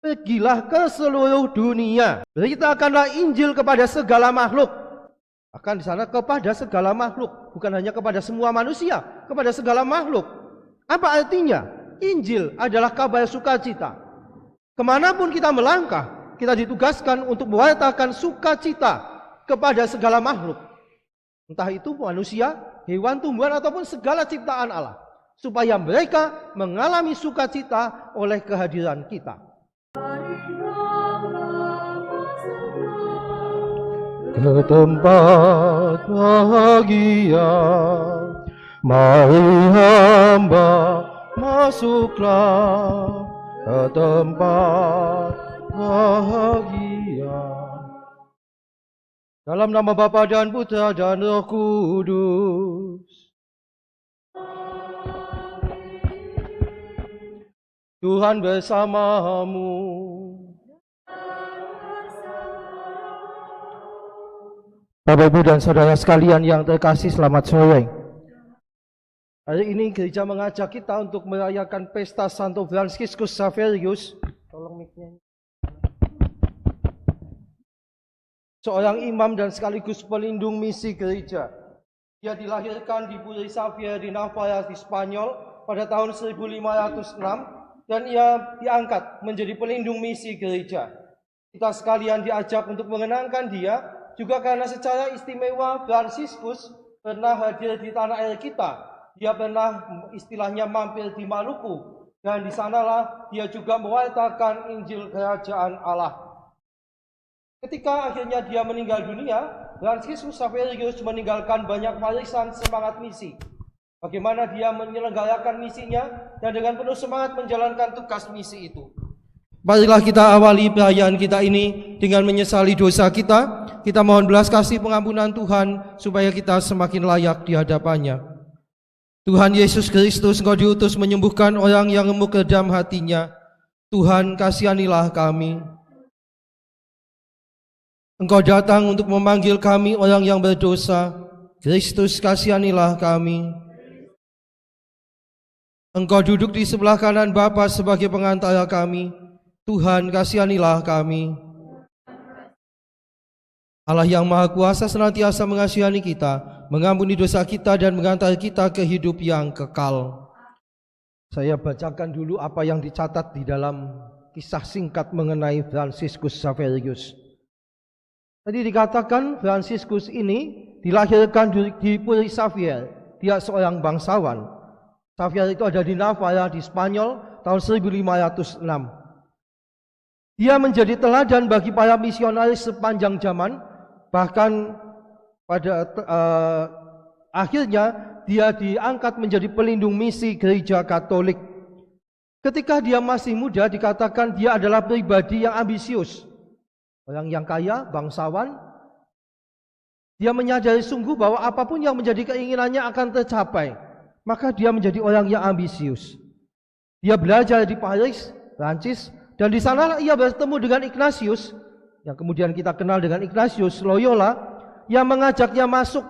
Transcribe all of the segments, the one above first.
Pergilah ke seluruh dunia, beritakanlah Injil kepada segala makhluk. Akan di sana kepada segala makhluk, bukan hanya kepada semua manusia, kepada segala makhluk. Apa artinya? Injil adalah kabar sukacita. Kemanapun kita melangkah, kita ditugaskan untuk mewartakan sukacita kepada segala makhluk. Entah itu manusia, hewan, tumbuhan, ataupun segala ciptaan Allah. Supaya mereka mengalami sukacita oleh kehadiran kita. Ke tempat bahagia, mari hamba masuklah ke tempat bahagia. Dalam nama Bapa dan Putra dan Roh Kudus. Tuhan bersamamu. Bapak, Ibu, dan saudara sekalian yang terkasih, selamat sore. Hari ini gereja mengajak kita untuk merayakan pesta Santo Franciscus Xaverius. Tolong mic-nya. Seorang imam dan sekaligus pelindung misi gereja. Dia dilahirkan di Puerto Xavier di Navarra di Spanyol pada tahun 1506 dan ia diangkat menjadi pelindung misi gereja. Kita sekalian diajak untuk mengenangkan dia juga karena secara istimewa Franciscus pernah hadir di tanah air kita. Dia pernah istilahnya mampir di Maluku dan di sanalah dia juga mewartakan Injil Kerajaan Allah. Ketika akhirnya dia meninggal dunia, Franciscus Xaverius meninggalkan banyak warisan semangat misi. Bagaimana dia menyelenggarakan misinya dan dengan penuh semangat menjalankan tugas misi itu. Marilah kita awali perayaan kita ini dengan menyesali dosa kita. Kita mohon belas kasih pengampunan Tuhan supaya kita semakin layak di hadapannya. Tuhan Yesus Kristus, Engkau diutus menyembuhkan orang yang remuk redam hatinya. Tuhan, kasihanilah kami. Engkau datang untuk memanggil kami orang yang berdosa. Kristus, kasihanilah kami. Engkau duduk di sebelah kanan Bapa sebagai pengantara kami. Tuhan, kasihanilah kami. Allah yang Maha Kuasa senantiasa mengasihani kita, mengampuni dosa kita dan mengantar kita ke hidup yang kekal. Saya bacakan dulu apa yang dicatat di dalam kisah singkat mengenai Franciscus Xaverius. Tadi dikatakan Franciscus ini dilahirkan di Puerto Xavier. Dia seorang bangsawan. Xavier itu ada di Navarra di Spanyol tahun 1506. Dia menjadi teladan bagi para misionaris sepanjang zaman. Bahkan pada akhirnya dia diangkat menjadi pelindung misi gereja Katolik. Ketika dia masih muda dikatakan dia adalah pribadi yang ambisius. Orang yang kaya, bangsawan. Dia menyadari sungguh bahwa apapun yang menjadi keinginannya akan tercapai. Maka dia menjadi orang yang ambisius. Dia belajar di Paris, Prancis, dan di sana ia bertemu dengan Ignatius, yang kemudian kita kenal dengan Ignatius Loyola, yang mengajaknya masuk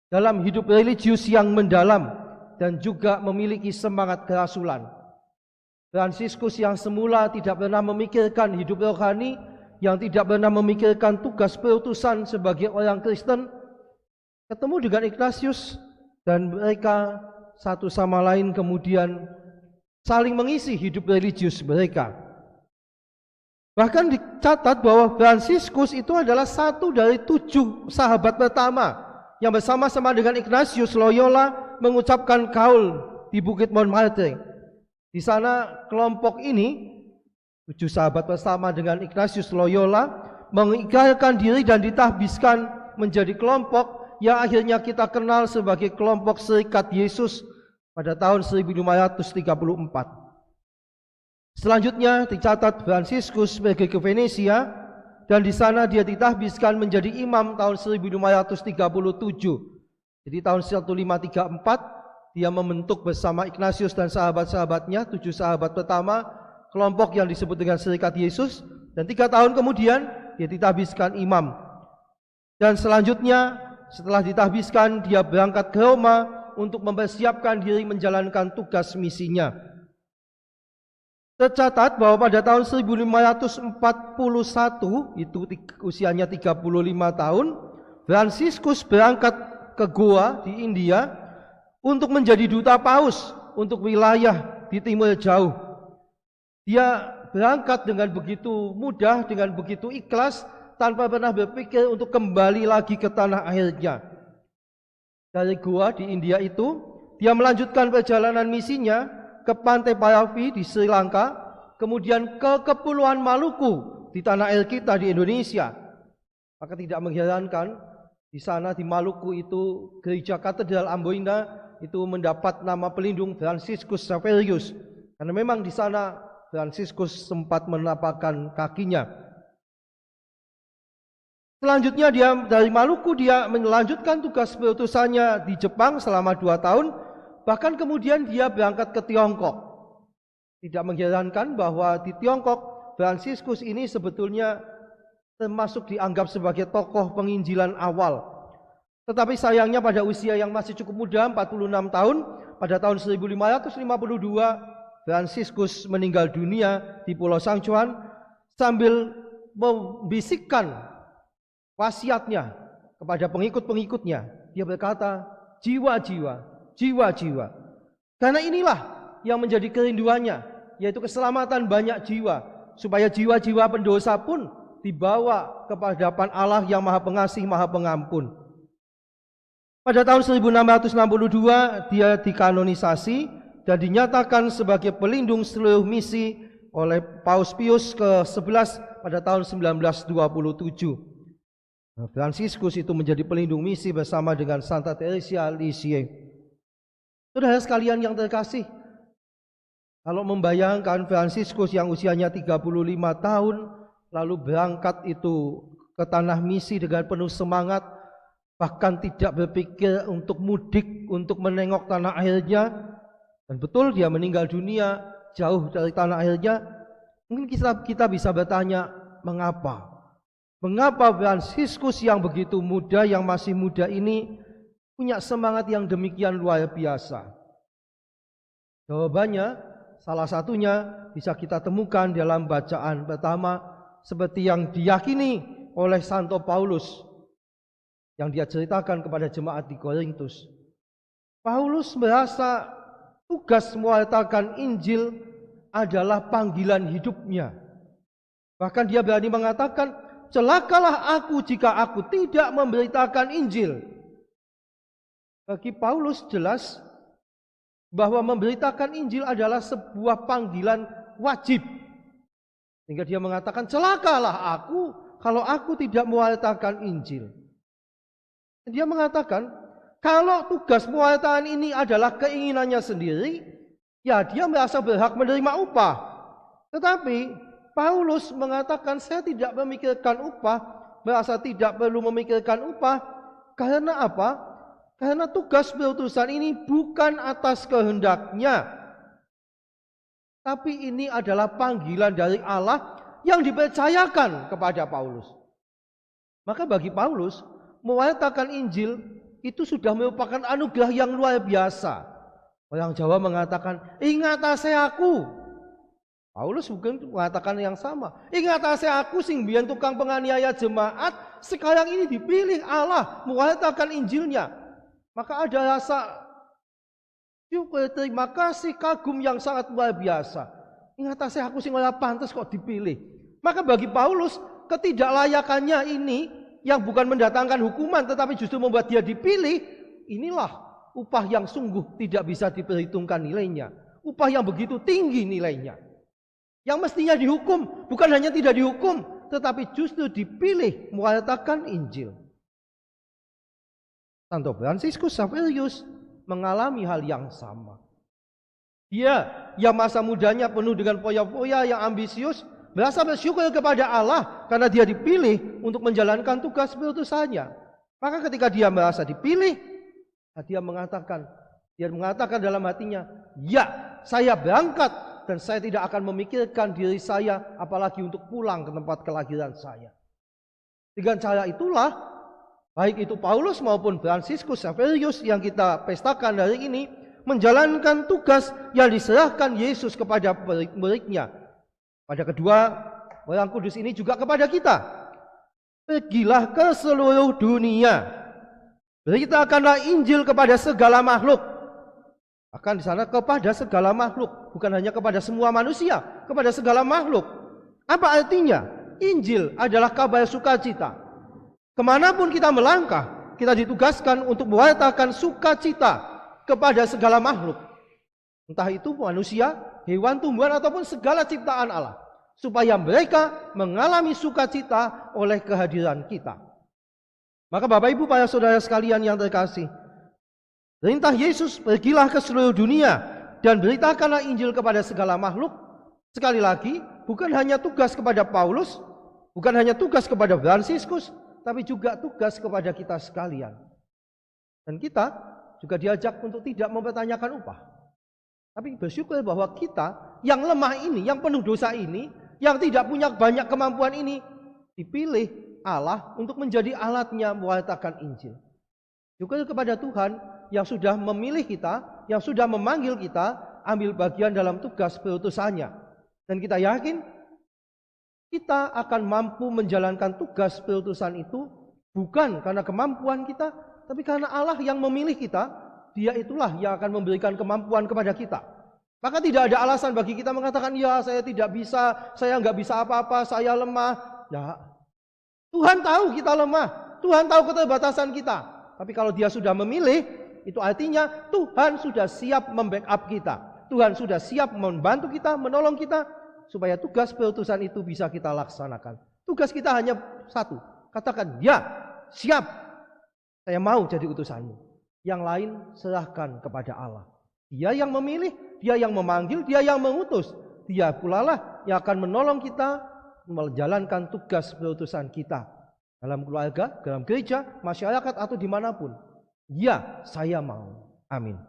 dalam hidup religius yang mendalam dan juga memiliki semangat kerasulan. Franciscus yang semula tidak pernah memikirkan hidup rohani, yang tidak pernah memikirkan tugas perutusan sebagai orang Kristen, ketemu dengan Ignatius dan mereka satu sama lain kemudian saling mengisi hidup religius mereka. Bahkan dicatat bahwa Franciscus itu adalah satu dari 7 sahabat pertama yang bersama-sama dengan Ignatius Loyola mengucapkan kaul di Bukit Montmartre. Di sana kelompok ini 7 sahabat bersama dengan Ignatius Loyola mengikrarkan diri dan ditahbiskan menjadi kelompok yang akhirnya kita kenal sebagai kelompok Serikat Yesus pada tahun 1534. Selanjutnya dicatat Franciscus pergi ke Venesia dan di sana dia ditahbiskan menjadi imam tahun 1537. Jadi tahun 1534 dia membentuk bersama Ignatius dan sahabat-sahabatnya 7 sahabat pertama kelompok yang disebut dengan Serikat Yesus, dan 3 tahun kemudian dia ditahbiskan imam. Dan selanjutnya setelah ditahbiskan dia berangkat ke Roma untuk mempersiapkan diri menjalankan tugas misinya. Tercatat bahwa pada tahun 1541, itu usianya 35 tahun, Fransiskus berangkat ke Goa di India untuk menjadi duta paus untuk wilayah di timur jauh. Dia berangkat dengan begitu mudah, dengan begitu ikhlas, tanpa pernah berpikir untuk kembali lagi ke tanah airnya. Dari Goa di India itu, dia melanjutkan perjalanan misinya ke pantai Paravi di Sri Lanka, kemudian ke Kepulauan Maluku di tanah air kita di Indonesia. Maka tidak mengherankan di sana di Maluku itu gereja katedral Amboina itu mendapat nama pelindung Fransiskus Xaverius, karena memang di sana Fransiskus sempat menapakkan kakinya. Selanjutnya dia dari Maluku dia melanjutkan tugas perutusannya di Jepang selama 2 tahun. Bahkan kemudian dia berangkat ke Tiongkok. Tidak mengherankan bahwa di Tiongkok Fransiskus ini sebetulnya termasuk dianggap sebagai tokoh penginjilan awal. Tetapi sayangnya pada usia yang masih cukup muda, 46 tahun, pada tahun 1552 Fransiskus meninggal dunia di Pulau Sangchuan sambil membisikkan wasiatnya kepada pengikut-pengikutnya. Dia berkata, jiwa-jiwa. Karena inilah yang menjadi kerinduannya, yaitu keselamatan banyak jiwa, supaya jiwa-jiwa pendosa pun dibawa kepada hadapan Allah yang Maha Pengasih, Maha Pengampun. Pada tahun 1662 dia dikanonisasi dan dinyatakan sebagai pelindung seluruh misi oleh Paus Pius ke-11 pada tahun 1927. Fransiskus itu menjadi pelindung misi bersama dengan Santa Teresa Lisieux. Saudara sekalian yang terkasih, kalau membayangkan Fransiskus yang usianya 35 tahun lalu berangkat itu ke tanah misi dengan penuh semangat, bahkan tidak berpikir untuk mudik, untuk menengok tanah airnya, dan betul dia meninggal dunia jauh dari tanah airnya, mungkin kita bisa bertanya, mengapa? Mengapa Fransiskus yang begitu muda, yang masih muda ini punya semangat yang demikian luar biasa? Jawabannya salah satunya bisa kita temukan dalam bacaan pertama, seperti yang diyakini oleh Santo Paulus yang dia ceritakan kepada jemaat di Korintus. Paulus merasa tugas mewartakan Injil adalah panggilan hidupnya. Bahkan dia berani mengatakan, celakalah aku jika aku tidak memberitakan Injil. Bagi Paulus jelas bahwa memberitakan Injil adalah sebuah panggilan wajib. Sehingga dia mengatakan, celakalah aku kalau aku tidak mewartakan Injil. Dan dia mengatakan, kalau tugas mewartakan ini adalah keinginannya sendiri, ya dia merasa berhak menerima upah. Tetapi Paulus mengatakan, saya tidak memikirkan upah, merasa tidak perlu memikirkan upah. Karena apa? Karena tugas perutusan ini bukan atas kehendaknya, tapi ini adalah panggilan dari Allah yang dipercayakan kepada Paulus. Maka bagi Paulus, mewartakan Injil itu sudah merupakan anugerah yang luar biasa. Orang Jawa mengatakan, ingatase aku. Paulus mungkin mengatakan yang sama. Ingatase aku sing biyen tukang penganiaya jemaat, sekarang ini dipilih Allah mewartakan Injilnya. Maka ada rasa syukur, terima kasih, kagum yang sangat luar biasa. Ingatase aku sing ora pantes kok dipilih. Maka bagi Paulus, ketidaklayakannya ini yang bukan mendatangkan hukuman tetapi justru membuat dia dipilih, inilah upah yang sungguh tidak bisa diperhitungkan nilainya. Upah yang begitu tinggi nilainya. Yang mestinya dihukum, bukan hanya tidak dihukum, tetapi justru dipilih mewartakan Injil. Santo Fransiskus Xaverius mengalami hal yang sama. Dia yang masa mudanya penuh dengan foya-foya yang ambisius, merasa bersyukur kepada Allah karena dia dipilih untuk menjalankan tugas perutusannya. Maka ketika dia merasa dipilih, dia mengatakan dalam hatinya, ya, saya berangkat dan saya tidak akan memikirkan diri saya apalagi untuk pulang ke tempat kelahiran saya. Dengan cara itulah baik itu Paulus maupun Fransiskus Xaverius yang kita pestakan hari ini menjalankan tugas yang diserahkan Yesus kepada murid-muridnya. Pada kedua orang kudus ini juga kepada kita. Pergilah ke seluruh dunia, beritakanlah Injil kepada segala makhluk. Akan di sana kepada segala makhluk, bukan hanya kepada semua manusia, kepada segala makhluk. Apa artinya? Injil adalah kabar sukacita. Kemanapun kita melangkah, kita ditugaskan untuk mewartakan sukacita kepada segala makhluk. Entah itu manusia, hewan, tumbuhan, ataupun segala ciptaan Allah. Supaya mereka mengalami sukacita oleh kehadiran kita. Maka Bapak Ibu, para saudara sekalian yang terkasih, perintah Yesus, pergilah ke seluruh dunia dan beritakanlah Injil kepada segala makhluk. Sekali lagi, bukan hanya tugas kepada Paulus, bukan hanya tugas kepada Fransiskus, tapi juga tugas kepada kita sekalian. Dan kita juga diajak untuk tidak mempertanyakan upah. Tapi bersyukur bahwa kita yang lemah ini, yang penuh dosa ini, yang tidak punya banyak kemampuan ini, dipilih Allah untuk menjadi alatnya mewartakan Injil. Syukur kepada Tuhan yang sudah memilih kita, yang sudah memanggil kita ambil bagian dalam tugas perutusannya. Dan kita yakin kita akan mampu menjalankan tugas perutusan itu bukan karena kemampuan kita, tapi karena Allah yang memilih kita. Dia itulah yang akan memberikan kemampuan kepada kita. Maka tidak ada alasan bagi kita mengatakan, ya saya tidak bisa, saya nggak bisa apa-apa, saya lemah. Ya, Tuhan tahu kita lemah, Tuhan tahu keterbatasan kita. Tapi kalau Dia sudah memilih, itu artinya Tuhan sudah siap membackup kita. Tuhan sudah siap membantu kita, menolong kita, supaya tugas perutusan itu bisa kita laksanakan. Tugas kita hanya satu, katakan, ya siap, saya mau jadi utusanmu. Yang lain serahkan kepada Allah. Dia yang memilih, Dia yang memanggil, Dia yang mengutus. Dia pula lah yang akan menolong kita menjalankan tugas perutusan kita. Dalam keluarga, dalam gereja, masyarakat, atau dimanapun. Ya, saya mau. Amin.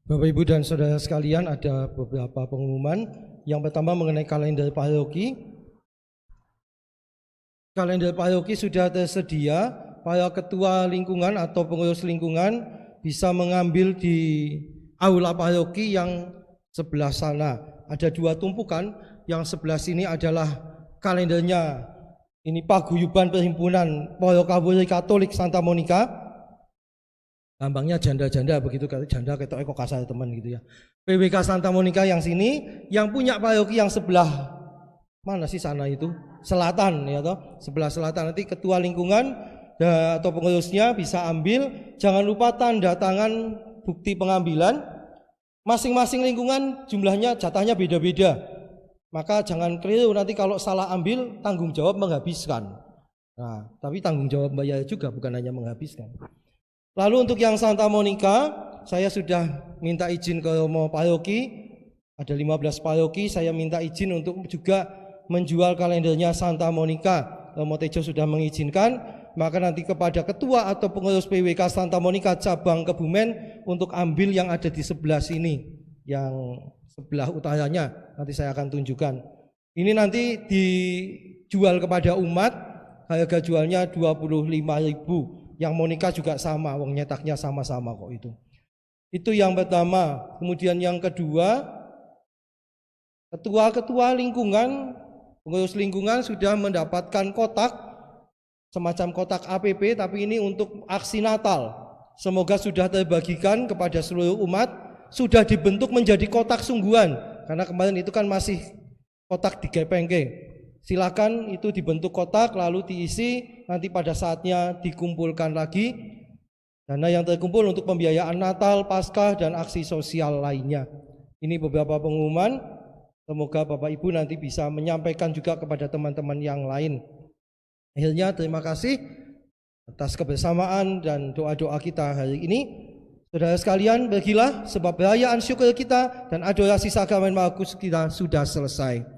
Bapak, Ibu, dan saudara sekalian, ada beberapa pengumuman. Yang pertama mengenai kalender paroki. Kalender paroki sudah tersedia. Para ketua lingkungan atau pengurus lingkungan bisa mengambil di aula paroki yang sebelah sana. Ada dua tumpukan. Yang sebelah sini adalah kalendernya. Ini Paguyuban Perhimpunan Para Kawuli Katolik Santa Monica. Lambangnya janda-janda, begitu, janda ketok kok kasar teman gitu ya. PWK Santa Monica yang sini, yang punya paroki yang sebelah mana sih sana itu? Selatan ya toh, sebelah selatan. Nanti ketua lingkungan atau pengurusnya bisa ambil. Jangan lupa tanda tangan bukti pengambilan. Masing-masing lingkungan jumlahnya jatahnya beda-beda. Maka jangan keliru, nanti kalau salah ambil tanggung jawab menghabiskan. Nah, tapi tanggung jawab bayar juga, bukan hanya menghabiskan. Lalu untuk yang Santa Monica, saya sudah minta izin ke Romo Paroki, ada 15 paroki, saya minta izin untuk juga menjual kalendernya Santa Monica. Romo Tejo sudah mengizinkan, maka nanti kepada ketua atau pengurus PWK Santa Monica cabang Kebumen untuk ambil yang ada di sebelah sini, yang sebelah utaranya, nanti saya akan tunjukkan. Ini nanti dijual kepada umat, harga jualnya 25.000. Yang Monica juga sama, wong nyetaknya sama-sama kok itu. Itu yang pertama. Kemudian yang kedua, ketua-ketua lingkungan, pengurus lingkungan sudah mendapatkan kotak, semacam kotak APP, tapi ini untuk aksi Natal. Semoga sudah terbagikan kepada seluruh umat, sudah dibentuk menjadi kotak sungguhan. Karena kemarin itu kan masih kotak digepengke. Silakan itu dibentuk kotak lalu diisi, nanti pada saatnya dikumpulkan lagi dana yang terkumpul untuk pembiayaan Natal, Paskah, dan aksi sosial lainnya. Ini beberapa pengumuman, semoga Bapak Ibu nanti bisa menyampaikan juga kepada teman-teman yang lain. Akhirnya terima kasih atas kebersamaan dan doa-doa kita hari ini. Saudara sekalian, pergilah sebab perayaan syukur kita dan adorasi sakramen Maha Kudus kita sudah selesai.